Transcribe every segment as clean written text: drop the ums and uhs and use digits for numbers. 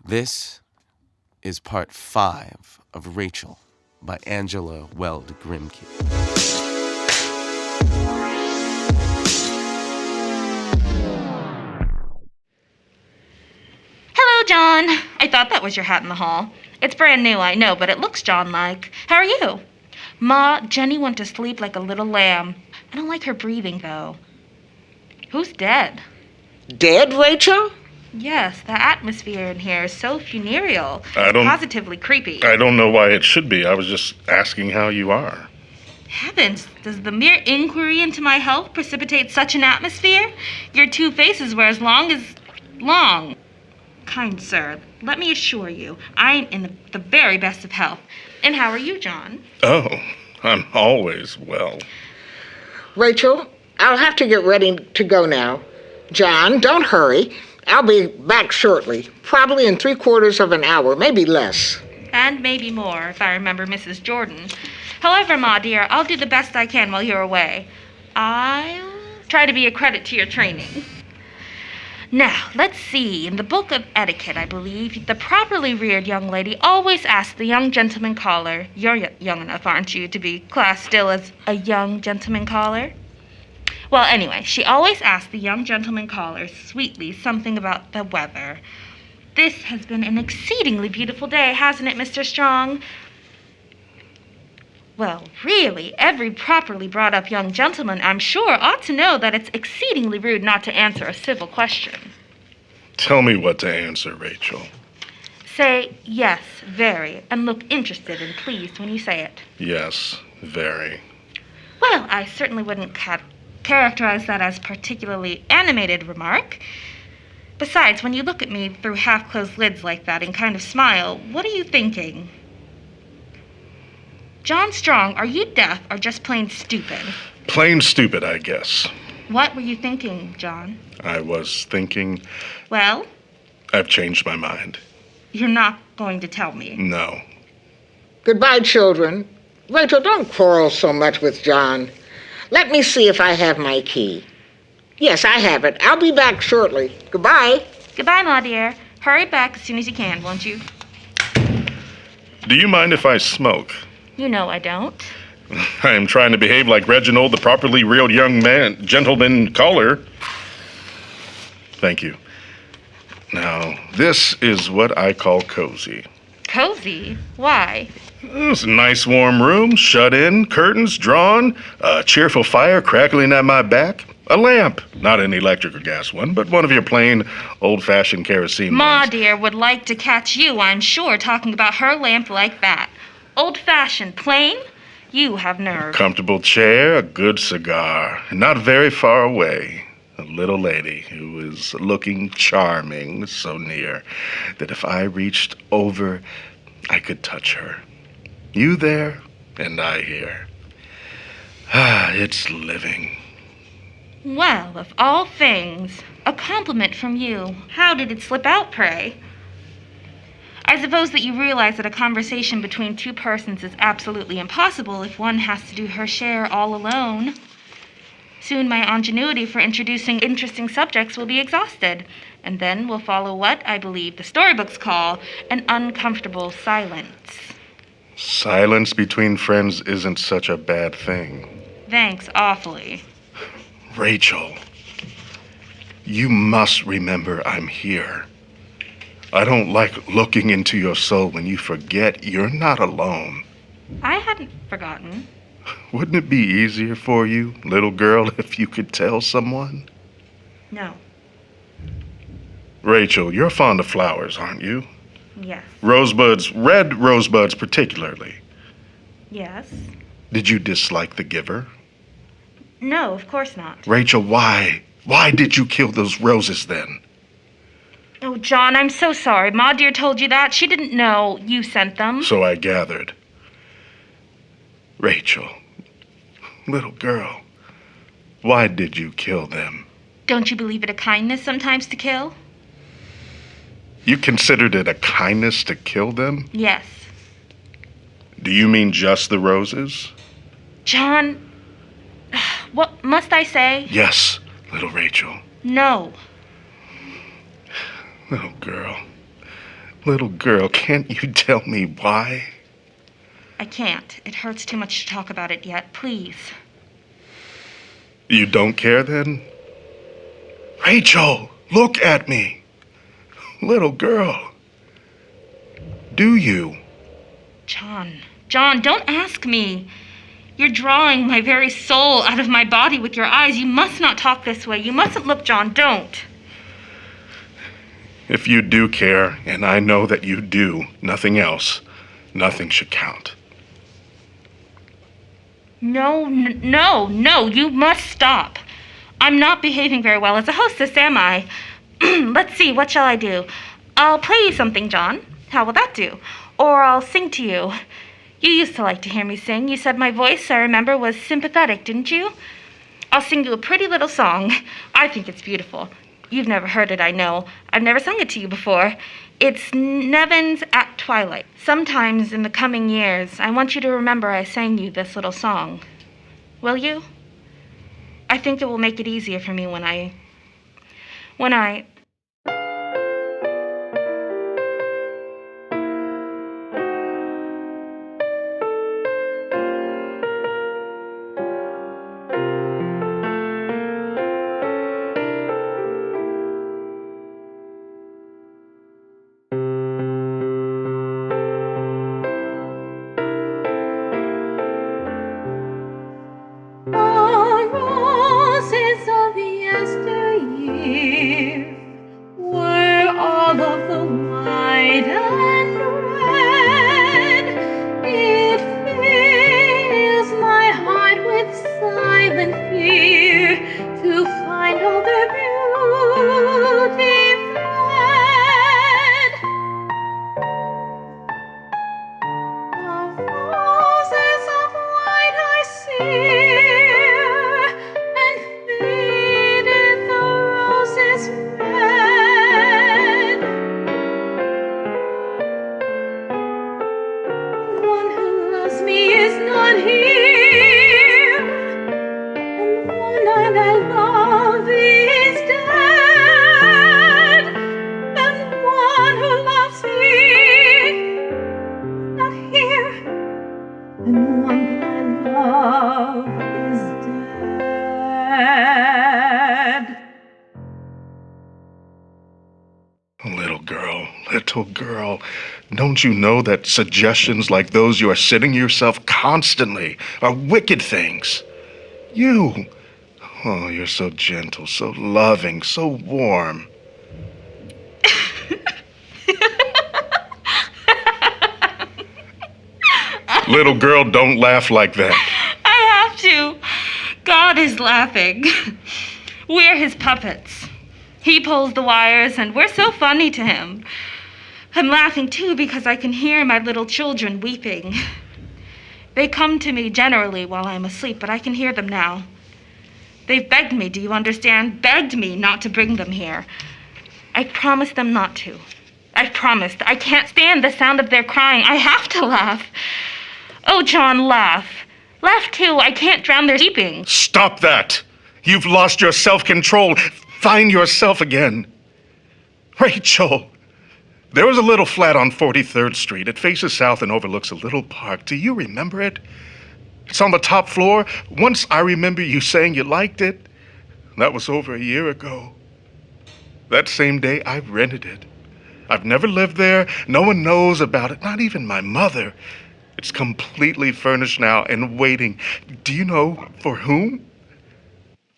This is part 5 of Rachel by Angela Weld Grimke. Hello, John. I thought that was your hat in the hall. It's brand new, I know, but it looks John-like. How are you? Ma, Jenny went to sleep like a little lamb. I don't like her breathing, though. Who's dead? Dead, Rachel? Yes, the atmosphere in here is so funereal. It's positively creepy. I don't know why it should be. I was just asking how you are. Heavens, does the mere inquiry into my health precipitate such an atmosphere? Your 2 faces were as long as long. Kind sir, let me assure you, I am in the very best of health. And how are you, John? Oh, I'm always well. Rachel, I'll have to get ready to go now. John, don't hurry. I'll be back shortly, probably in 3/4 of an hour, maybe less. And maybe more, if I remember Mrs. Jordan. However, Ma dear, I'll do the best I can while you're away. I'll try to be a credit to your training. Now, let's see. In the book of etiquette, I believe, the properly reared young lady always asks the young gentleman caller, you're young enough, aren't you, to be classed still as a young gentleman caller? Well, anyway, she always asks the young gentleman caller sweetly something about the weather. This has been an exceedingly beautiful day, hasn't it, Mr. Strong? Well, really, every properly brought-up young gentleman, I'm sure, ought to know that it's exceedingly rude not to answer a civil question. Tell me what to answer, Rachel. Say, yes, very, and look interested and pleased when you say it. Yes, very. Well, I certainly wouldn't characterize that as particularly animated remark. Besides, when you look at me through half-closed lids like that and kind of smile, what are you thinking? John Strong, are you deaf or just plain stupid? Plain stupid, I guess. What were you thinking, John? I was thinking... Well? I've changed my mind. You're not going to tell me? No. Goodbye, children. Rachel, don't quarrel so much with John. Let me see if I have my key. Yes, I have it. I'll be back shortly. Goodbye. Goodbye, Ma dear. Hurry back as soon as you can, won't you? Do you mind if I smoke? You know I don't. I am trying to behave like Reginald, the properly reared young gentleman caller. Thank you. Now, this is what I call cozy. Cozy? Why? It's a nice warm room, shut in, curtains drawn, a cheerful fire crackling at my back, a lamp, not an electric or gas one, but one of your plain, old-fashioned kerosene Ma ones. dear would like to catch you, I'm sure, talking about her lamp like that. Old-fashioned, plain? You have nerve. A comfortable chair, a good cigar, and not very far away, a little lady who is looking charming, so near that if I reached over, I could touch her. You there, and I here. Ah, it's living. Well, of all things, a compliment from you. How did it slip out, pray? I suppose that you realize that a conversation between 2 persons is absolutely impossible if one has to do her share all alone. Soon my ingenuity for introducing interesting subjects will be exhausted, and then will follow what I believe the storybooks call an uncomfortable silence. Silence between friends isn't such a bad thing. Thanks awfully. Rachel, you must remember I'm here. I don't like looking into your soul when you forget you're not alone. I hadn't forgotten. Wouldn't it be easier for you, little girl, if you could tell someone? No. Rachel, you're fond of flowers, aren't you? Yes. Rosebuds, red rosebuds particularly. Yes. Did you dislike the giver? No, of course not. Rachel, why? Why did you kill those roses then? Oh, John, I'm so sorry. Ma dear told you that. She didn't know you sent them. So I gathered. Rachel, little girl, why did you kill them? Don't you believe it a kindness sometimes to kill? You considered it a kindness to kill them? Yes. Do you mean just the roses? John, what must I say? Yes, little Rachel. No. Little girl, Little girl, can't you tell me why? I can't. It hurts too much to talk about it yet. Please. You don't care then? Rachel, look at me. Little girl. Do you? John, don't ask me. You're drawing my very soul out of my body with your eyes. You must not talk this way. You mustn't look, John. Don't. If you do care, and I know that you do, nothing else, nothing should count. No, you must stop. I'm not behaving very well as a hostess, am I? Let's see, what shall I do? I'll play you something, John. How will that do? Or I'll sing to you. You used to like to hear me sing. You said my voice, I remember, was sympathetic, didn't you? I'll sing you a pretty little song. I think it's beautiful. You've never heard it, I know. I've never sung it to you before. It's Nevins at Twilight. Sometimes in the coming years, I want you to remember I sang you this little song. Will you? I think it will make it easier for me when I... Little girl, don't you know that suggestions like those you are sending yourself constantly are wicked things? You, oh, you're so gentle, so loving, so warm. Little girl, don't laugh like that. I have to. God is laughing. We're his puppets. He pulls the wires, and we're so funny to him. I'm laughing, too, because I can hear my little children weeping. They come to me generally while I'm asleep, but I can hear them now. They've begged me, do you understand? Begged me not to bring them here. I promised them not to. I've promised. I can't stand the sound of their crying. I have to laugh. Oh, John, laugh. Laugh, too. I can't drown their weeping. Stop that. You've lost your self-control. Find yourself again. Rachel, there was a little flat on 43rd Street. It faces south and overlooks a little park. Do you remember it? It's on the top floor. Once I remember you saying you liked it. That was over a year ago. That same day, I rented it. I've never lived there. No one knows about it, not even my mother. It's completely furnished now and waiting. Do you know for whom?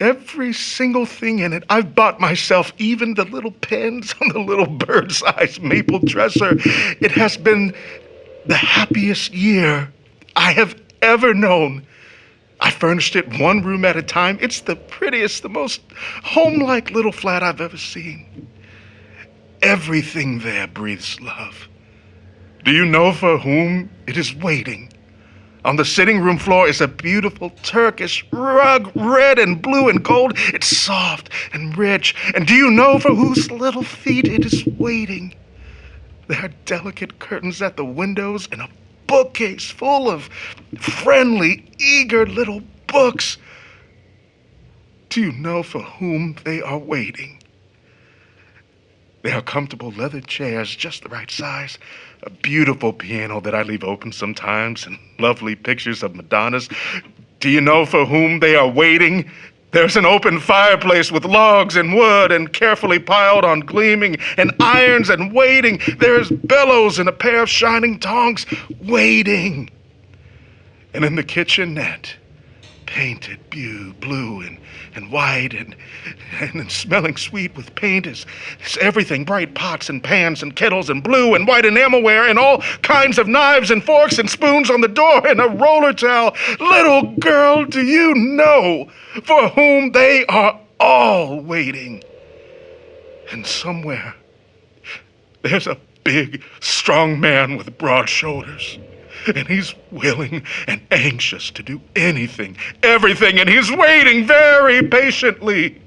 Every single thing in it I've bought myself, even the little pens on the little bird-sized maple dresser. It has been the happiest year I have ever known. I furnished it one room at a time. It's the prettiest, the most home-like little flat I've ever seen. Everything there breathes love. Do you know for whom it is waiting? On the sitting room floor is a beautiful Turkish rug, red and blue and gold. It's soft and rich. And do you know for whose little feet it is waiting? There are delicate curtains at the windows and a bookcase full of friendly, eager little books. Do you know for whom they are waiting? There are comfortable leather chairs, just the right size, a beautiful piano that I leave open sometimes, and lovely pictures of Madonnas. Do you know for whom they are waiting? There's an open fireplace with logs and wood and carefully piled on gleaming and irons and waiting. There's bellows and a pair of shining tongs waiting. And in the kitchenette, painted blue and white and smelling sweet with paint is everything, bright pots and pans and kettles and blue and white enamelware and all kinds of knives and forks and spoons on the door and a roller towel. Little girl, do you know for whom they are all waiting? And somewhere there's a big, strong man with broad shoulders. And he's willing and anxious to do anything, everything, and he's waiting very patiently.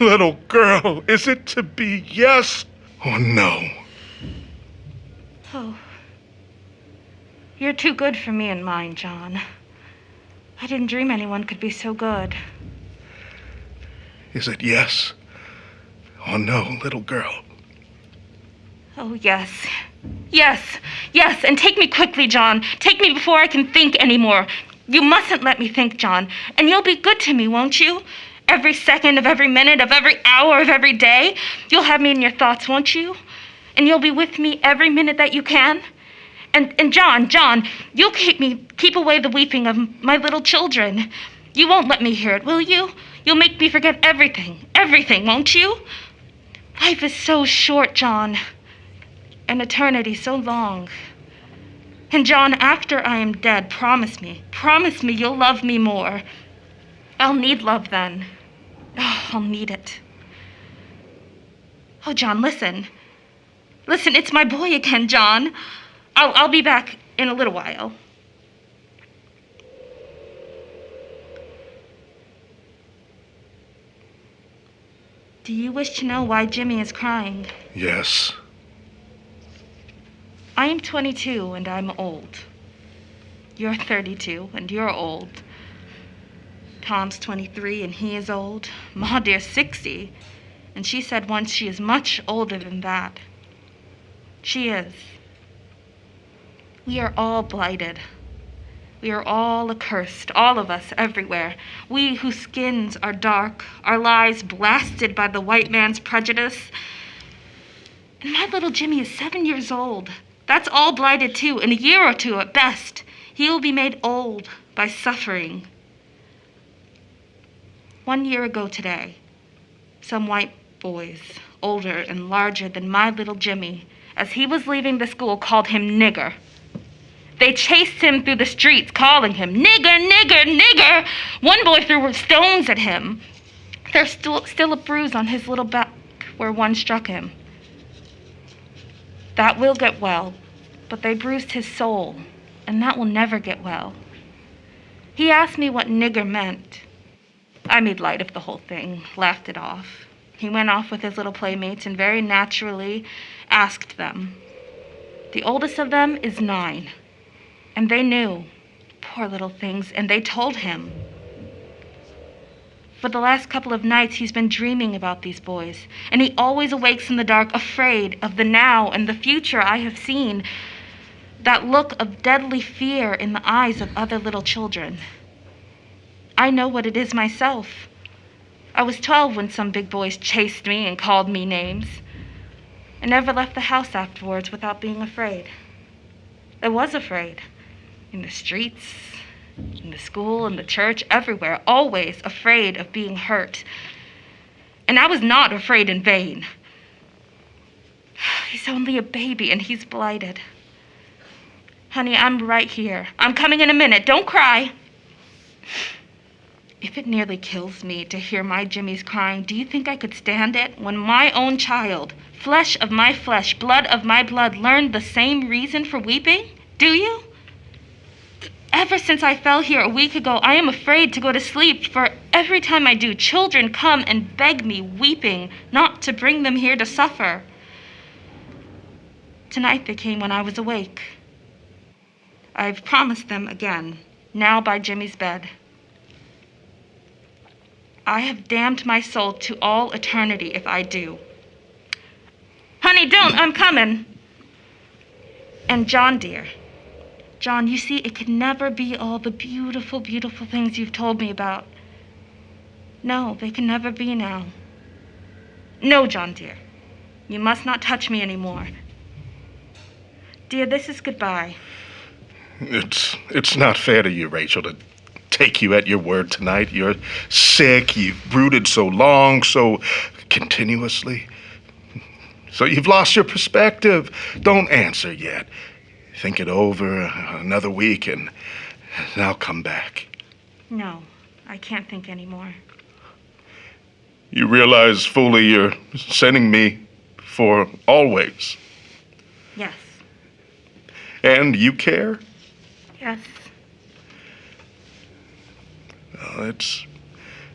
Little girl, is it to be yes or no? Oh, you're too good for me and mine, John. I didn't dream anyone could be so good. Is it yes or no, little girl? Oh, yes. Yes, yes, and take me quickly, John. Take me before I can think anymore. You mustn't let me think, John. And you'll be good to me, won't you? Every second of every minute of every hour of every day. You'll have me in your thoughts, won't you? And you'll be with me every minute that you can. And John, you'll keep away the weeping of my little children. You won't let me hear it, will you? You'll make me forget everything, won't you? Life is so short, John. An eternity so long. And John, after I am dead, promise me you'll love me more. I'll need love then. Oh, I'll need it. Oh, John, listen. Listen, it's my boy again, John. I'll be back in a little while. Do you wish to know why Jimmy is crying? Yes. I am 22 and I'm old. You're 32 and you're old. Tom's 23 and he is old. Ma dear's 60, and she said once she is much older than that. She is. We are all blighted. We are all accursed, all of us, everywhere. We whose skins are dark, our lives blasted by the white man's prejudice. And my little Jimmy is 7 years old. That's all blighted too. In a year or two at best, he will be made old by suffering. 1 year ago today, some white boys, older and larger than my little Jimmy, as he was leaving the school, called him nigger. They chased him through the streets, calling him nigger, nigger, nigger. One boy threw stones at him. There's still a bruise on his little back where one struck him. That will get well, but they bruised his soul, and that will never get well. He asked me what nigger meant. I made light of the whole thing, laughed it off. He went off with his little playmates and very naturally asked them. The oldest of them is 9, and they knew, poor little things, and they told him. For the last couple of nights, he's been dreaming about these boys, and he always awakes in the dark, afraid of the now and the future I have seen, that look of deadly fear in the eyes of other little children. I know what it is myself. I was 12 when some big boys chased me and called me names. I never left the house afterwards without being afraid. I was afraid. In the streets, in the school, in the church, everywhere, always afraid of being hurt. And I was not afraid in vain. He's only a baby and he's blighted. Honey, I'm right here. I'm coming in a minute. Don't cry. If it nearly kills me to hear my Jimmy's crying, do you think I could stand it when my own child, flesh of my flesh, blood of my blood, learned the same reason for weeping? Do you? Ever since I fell here a week ago, I am afraid to go to sleep, for every time I do, children come and beg me, weeping, not to bring them here to suffer. Tonight they came when I was awake. I've promised them again, now by Jimmy's bed. I have damned my soul to all eternity if I do. Honey, don't. I'm coming. And John, dear. John, you see, it could never be all the beautiful, beautiful things you've told me about. No, they can never be now. No, John, dear. You must not touch me anymore. Dear, this is goodbye. It's not fair to you, Rachel, to take you at your word tonight. You're sick, you've brooded so long, so continuously. So you've lost your perspective. Don't answer yet. Think it over another week and now come back. No, I can't think anymore. You realize fully you're sending me for always. Yes. And you care? Yes. Well, it's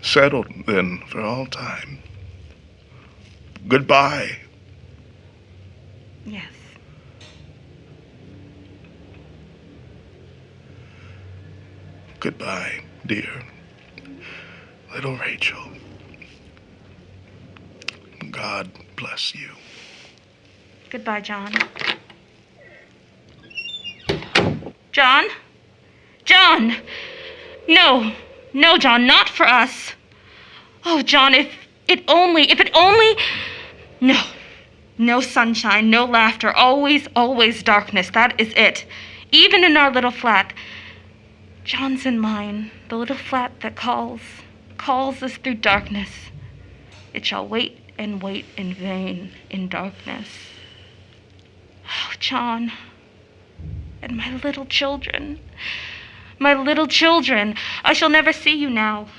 settled then for all time. Goodbye. Yes. Goodbye, dear. Little Rachel. God bless you. Goodbye, John. John? John! No. No, John, not for us. Oh, John, if it only... No. No sunshine, no laughter, always, always darkness. That is it. Even in our little flat. John's and mine, the little flat that calls us through darkness. It shall wait and wait in vain in darkness. Oh, John, and my little children. My little children, I shall never see you now.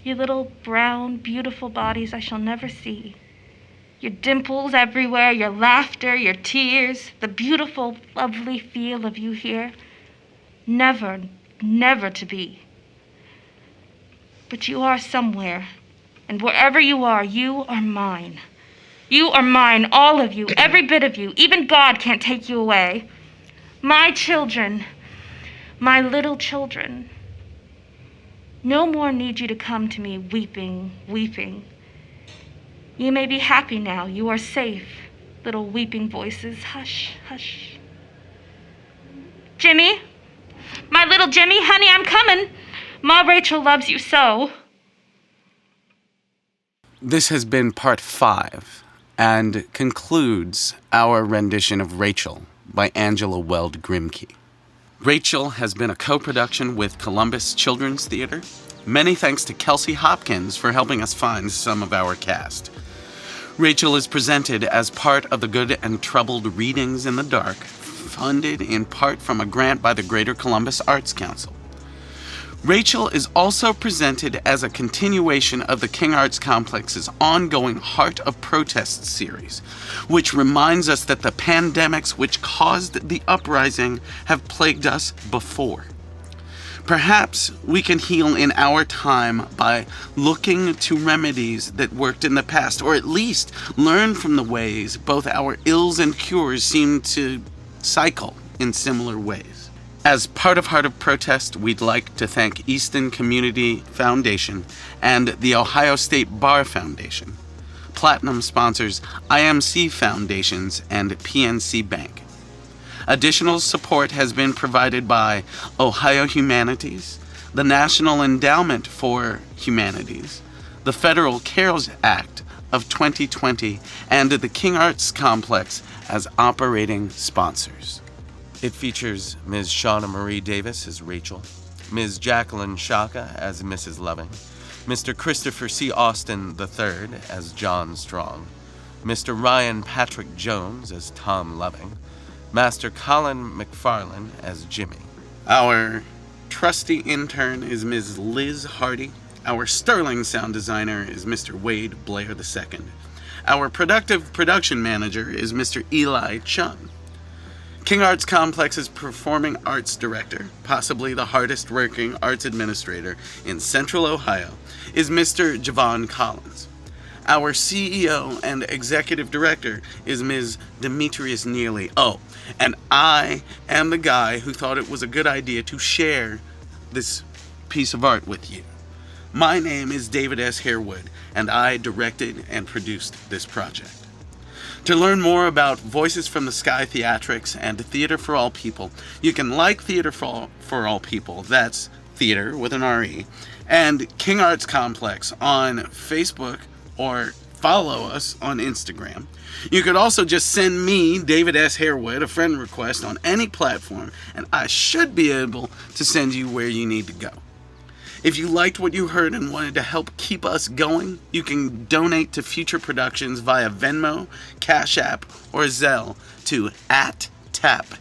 Your little brown, beautiful bodies I shall never see. Your dimples everywhere, your laughter, your tears, the beautiful, lovely feel of you here. Never, never to be. But you are somewhere, and wherever you are mine. You are mine, all of you, every bit of you. Even God can't take you away. My children, my little children. No more need you to come to me weeping, weeping. You may be happy now. You are safe. Little weeping voices, hush, hush. Jimmy, my little Jimmy, honey, I'm coming. Ma Rachel loves you so. This has been part 5 and concludes our rendition of Rachel by Angela Weld Grimke. Rachel has been a co-production with Columbus Children's Theater. Many thanks to Kelsey Hopkins for helping us find some of our cast. Rachel is presented as part of the Good and Troubled Readings in the Dark, funded in part from a grant by the Greater Columbus Arts Council. Rachel is also presented as a continuation of the King Arts Complex's ongoing Heart of Protest series, which reminds us that the pandemics which caused the uprising have plagued us before. Perhaps we can heal in our time by looking to remedies that worked in the past, or at least learn from the ways both our ills and cures seem to cycle in similar ways. As part of Heart of Protest, we'd like to thank Easton Community Foundation and the Ohio State Bar Foundation. Platinum sponsors IMC Foundations and PNC Bank. Additional support has been provided by Ohio Humanities, the National Endowment for Humanities, the Federal CARES Act of 2020, and the King Arts Complex as operating sponsors. It features Ms. Shauna Marie Davis as Rachel, Ms. Jacqueline Shaka as Mrs. Loving, Mr. Christopher C. Austin III as John Strong, Mr. Ryan Patrick Jones as Tom Loving, Master Colin McFarlane as Jimmy. Our trusty intern is Ms. Liz Hardy. Our sterling sound designer is Mr. Wade Blair II. Our productive production manager is Mr. Eli Chung. King Arts Complex's performing arts director, possibly the hardest working arts administrator in Central Ohio, is Mr. Javon Collins. Our CEO and executive director is Ms. Demetrius Neely. Oh, and I am the guy who thought it was a good idea to share this piece of art with you. My name is David S. Harewood, and I directed and produced this project. To learn more about Voices from the Sky Theatrics and Theater for All People, you can like Theater for All People, that's theater with an R-E, and King Arts Complex on Facebook or follow us on Instagram. You could also just send me, David S. Harewood, a friend request on any platform, and I should be able to send you where you need to go. If you liked what you heard and wanted to help keep us going, you can donate to future productions via Venmo, CashApp, or Zelle to @TapCBus.